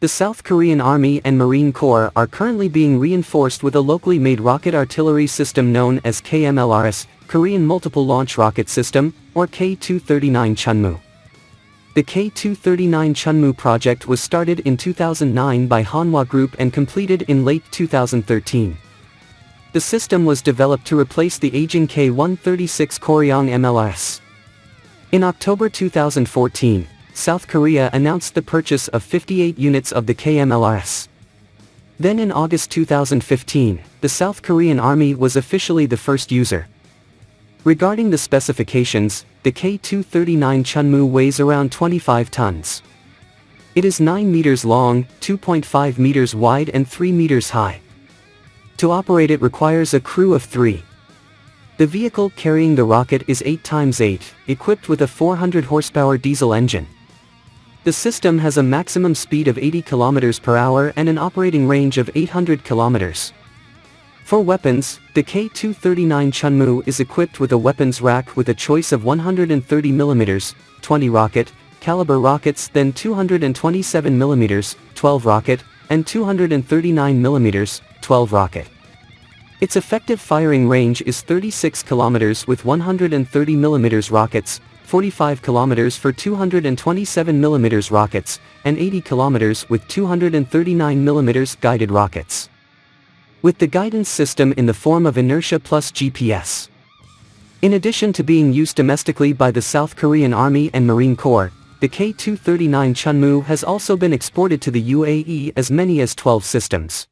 The South Korean Army and Marine Corps are currently being reinforced with a locally made rocket artillery system known as K-MLRS, Korean Multiple Launch Rocket System, or K239 Chunmoo. The K239 Chunmoo project was started in 2009 by Hanwha Group and completed in late 2013. The system was developed to replace the aging K136 Kooryong MLRS. In October 2014, South Korea announced the purchase of 58 units of the K-MLRS. Then in August 2015, the South Korean Army was officially the first user. Regarding the specifications, the K239 Chunmoo weighs around 25 tons. It is 9 meters long, 2.5 meters wide and 3 meters high. To operate it requires a crew of 3. The vehicle carrying the rocket is 8x8, equipped with a 400 horsepower diesel engine. The system has a maximum speed of 80 km per hour and an operating range of 800 km. For weapons, the K239 Chunmoo is equipped with a weapons rack with a choice of 130mm, 20 rocket, caliber rockets, then 227mm, 12 rocket, and 239mm, 12 rocket. Its effective firing range is 36 km with 130mm rockets, 45 km for 227mm rockets, and 80 km with 239mm guided rockets. With the guidance system in the form of inertia plus GPS. In addition to being used domestically by the South Korean Army and Marine Corps, the K239 Chunmoo has also been exported to the UAE as many as 12 systems.